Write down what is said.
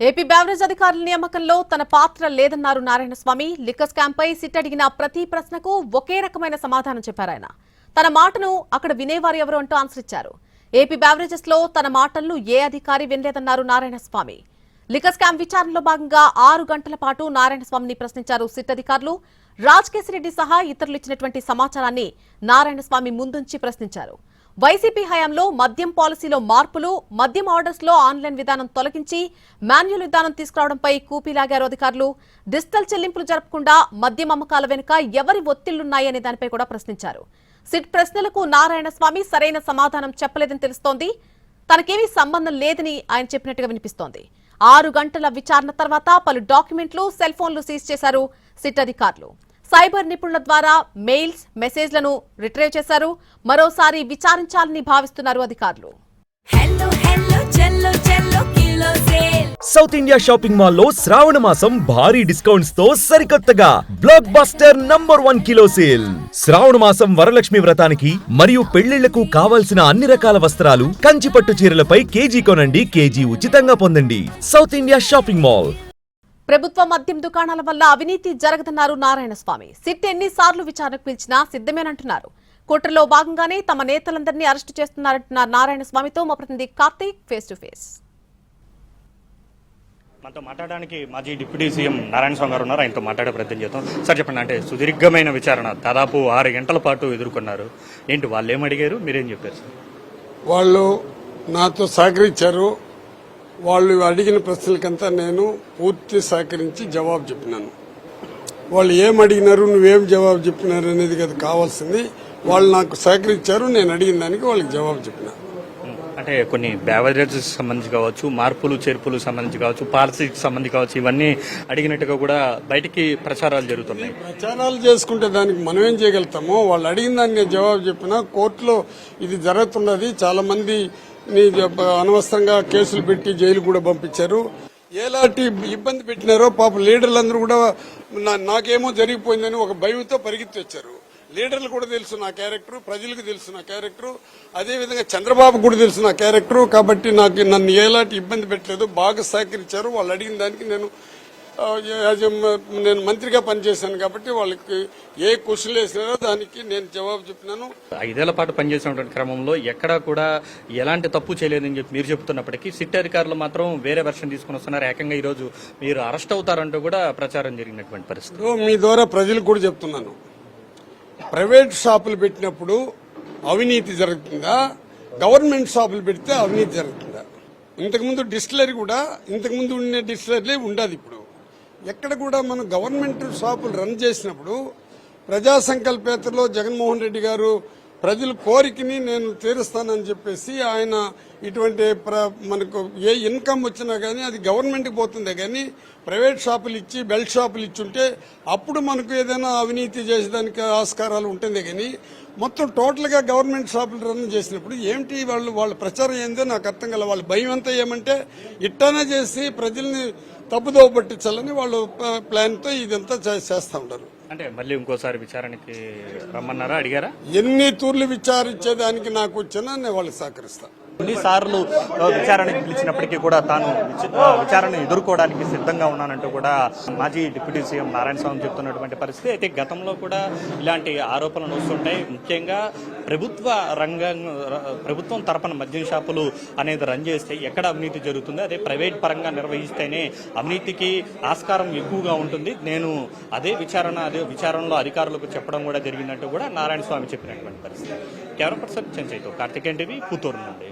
AP beverage అధికారుల నియామకంలో తన పాత్ర లేదన్నారు నారాయణస్వామి. లిక్కర్ స్కామ్ పై సిట్ అడిగిన ప్రతి ప్రశ్నకు ఒకే రకమైన సమాధానం చెప్పారు ఆయన. తన మాటను అక్కడ వినేవారు ఎవరు అంటూ ఆన్సర్ ఇచ్చారు. ఏపీ బెవరేజెస్ లో తన మాటలను ఏ అధికారి వినలేదన్నారు నారాయణస్వామి. లిక్కర్ స్కామ్ విచారణలో భాగంగా 6 గంటల పాటు నారాయణస్వామిని ప్రశ్నించారు సిట్ అధికారులు. రాజకేశిరెడ్డి సహా ఇతరులు ఇచ్చినటువంటి సమాచారాన్ని నారాయణస్వామి ముందుంచి ప్రశ్నించారు. వైసీపీ హయాంలో మద్యం పాలసీలో మార్పులు, మద్యం ఆర్డర్స్ లో ఆన్లైన్ విధానం తొలగించి మాన్యువల్ విధానం తీసుకురావడంపై కూపీలాగారు అధికారులు. డిజిటల్ చెల్లింపులు జరపకుండా మద్యం అమ్మకాల వెనుక ఎవరి ఒత్తిళ్లున్నాయనే దానిపై కూడా ప్రశ్నించారు. సిట్ ప్రశ్నలకు నారాయణస్వామి సరైన సమాధానం చెప్పలేదని తెలుస్తోంది. తనకేమీ సంబంధం లేదని ఆయన చెప్పినట్టుగా వినిపిస్తోంది. 6 గంటల విచారణ తర్వాత పలు డాక్యుమెంట్లు, సెల్ ఫోన్లు సీజ్ చేశారు సిట్ అధికారులు. సైబర్ నిపుణుల ద్వారా మెయిల్స్, మెసేజ్లను రిట్రీవ్ చేశారు. మరోసారి విచారించాలని భావిస్తున్నారు అధికారులు. సౌత్ ఇండియా షాపింగ్ మాల్ లో శ్రావణ మాసం భారీ డిస్కౌంట్స్ తో సరికొత్తగా blockbuster number 1 kilo sale. Shravana మాసం వరలక్ష్మి వ్రతానికి మరియు పెళ్లిళ్లకు కావాల్సిన అన్ని రకాల వస్త్రాలు, కంచిపట్టు చీరలపై కేజీ కొనండి, కేజీ ఉచితంగా పొందండి. South India shopping mall. ప్రభుత్వ మద్యం దుకాణాల వల్ల అవినీతి జరగదన్నారు నారాయణస్వామి. సిట్ ఎన్నిసార్లు విచారణకు పిలిచినా సిద్ధమేనంటున్నారు. కుట్రలో భాగంగానే తమ నేతలందరినీ అరెస్టు చేస్తున్నారంటున్నారు నారాయణస్వామితో మా ప్రతినిధి కార్తీక్ ఫేస్ టు ఫేస్. మనతో మాట్లాడడానికి మాజీ డిప్యూటీ సీఎం నారాయణస్వామి గారు ఉన్నారు. ఆయనతో మాట్లాడే ప్రయత్నం చేద్దాం. సార్ చెప్పండి, అంటే సుదీర్ఘమైన విచారణ దాదాపు 6 గంటల పాటు ఎదుర్కొన్నారు. ఏంటి వాళ్ళు ఏమడిగారు, మీరేం చెప్పారు సార్? వాళ్ళు నాతో సహకరించారు. వాళ్ళు అడిగిన ప్రశ్నలకంతా నేను పూర్తి సహకరించి జవాబు చెప్పినాను. వాళ్ళు ఏం అడిగినారు, నువ్వేం జవాబు చెప్పినారు అనేది కదా కావాల్సింది. వాళ్ళు నాకు సహకరించారు, నేను అడిగిన దానికి వాళ్ళకి జవాబు చెప్పిన. అంటే కొన్ని బెవరేజెస్ సంబంధించి కావచ్చు, మార్పులు చేర్పులు సంబంధించి కావచ్చు, పాలసీకి సంబంధించి కావచ్చు, ఇవన్నీ అడిగినట్టుగా కూడా బయటికి ప్రచారాలు జరుగుతున్నాయి. ప్రచారాలు చేసుకుంటే దానికి మనం ఏం చేయగలుగుతామో, వాళ్ళు అడిగిన దానికి నేను జవాబు చెప్పిన. కోర్టులో ఇది జరుగుతున్నది. చాలా మంది అనవసరంగా కేసులు పెట్టి జైలు కూడా పంపించారు. ఎలాంటి ఇబ్బంది పెట్టినారో పాప లీడర్లందరూ కూడా నాకేమో జరిగిపోయిందని ఒక భయంతో పరిగెత్తి వచ్చారు. లీడర్లు కూడా తెలుసు నా క్యారెక్టర్, ప్రజలకు తెలుసు నా క్యారెక్టర్, అదేవిధంగా చంద్రబాబు కూడా తెలుసు నా క్యారెక్టర్. కాబట్టి నన్ను ఎలాంటి ఇబ్బంది పెట్టలేదు, బాగా సహకరించారు. వాళ్ళు అడిగిన దానికి నేను మంత్రిగా పనిచేశాను కాబట్టి వాళ్ళకి ఏ క్వశ్చన్ వేసినారో దానికి నేను జవాబు చెప్పినాను. 5 ఏళ్ల పాటు పనిచేసినటువంటి క్రమంలో ఎక్కడా కూడా ఎలాంటి తప్పు చేయలేదని చెప్పి మీరు చెబుతున్నప్పటికీ సిట్ అధికారులు మాత్రం వేరే వెర్షన్ తీసుకుని వస్తున్నారు. ఏకంగా ఈ రోజు మీరు అరెస్ట్ అవుతారంటూ కూడా ప్రచారం జరిగినటువంటి పరిస్థితి. మీ ద్వారా ప్రజలకు కూడా చెప్తున్నాను, ప్రైవేట్ షాపులు పెట్టినప్పుడు అవినీతి జరుగుతుందా, గవర్నమెంట్ షాపులు పెడితే అవినీతి జరుగుతుందా? ఇంతకుముందు డిస్టిలరీ కూడా, ఇంతకుముందు ఉండే డిస్టిలరీ ఉండదు. ఇప్పుడు ఎక్కడ కూడా మనం గవర్నమెంట్ షాపులు రన్ చేసినప్పుడు ప్రజా సంకల్పయాత్రలో జగన్మోహన్ రెడ్డి గారు ప్రజల కోరికని నేను తీరుస్తానని చెప్పేసి ఆయన ఇటువంటి మనకు ఏ ఇన్కమ్ వచ్చినా కానీ అది గవర్నమెంట్కి పోతుందే కానీ ప్రైవేట్ షాపులు ఇచ్చి బెల్ట్ షాపులు ఇచ్చుంటే అప్పుడు మనకు ఏదైనా అవినీతి చేసేదానికి ఆస్కారాలు ఉంటుందే కానీ మొత్తం టోటల్గా గవర్నమెంట్ షాపులు రన్ చేసినప్పుడు ఏమిటి వాళ్ళ ప్రచారం ఏందో నాకు అర్థం కల. వాళ్ళ భయం అంతా ఏమంటే ఇట్టానే చేసి ప్రజల్ని తప్పుదోవ పట్టించాలని వాళ్ళు ప్లాన్తో ఇదంతా చేస్తూ ఉంటారు. అంటే మళ్ళీ ఇంకోసారి విచారణకి రమ్మన్నారా, అడిగారా? ఎన్ని తూర్లు విచారించేదానికి నాకు వచ్చినా నేను వాళ్ళకి సహకరిస్తాను. ఎన్నిసార్లు విచారణకి పిలిచినప్పటికీ కూడా తాను విచారణ ఎదుర్కోవడానికి సిద్ధంగా ఉన్నానంటూ కూడా మాజీ డిప్యూటీ సీఎం నారాయణస్వామి చెప్తున్నటువంటి పరిస్థితి. అయితే గతంలో కూడా ఇలాంటి ఆరోపణలు వస్తుంటాయి. ముఖ్యంగా ప్రభుత్వం తరపున మద్యం షాపులు అనేది రన్ చేస్తే ఎక్కడ అవినీతి జరుగుతుంది, అదే ప్రైవేట్ పరంగా నిర్వహిస్తేనే అవినీతికి ఆస్కారం ఎక్కువగా ఉంటుంది. నేను అదే విచారణలో అధికారులకు చెప్పడం కూడా జరిగిందంటూ కూడా నారాయణస్వామి చెప్పినటువంటి పరిస్థితి. కెమెరా పర్సన్ చెంచయ్తో కార్తికేయన్ టీవీ, పుత్తూరు నుండి.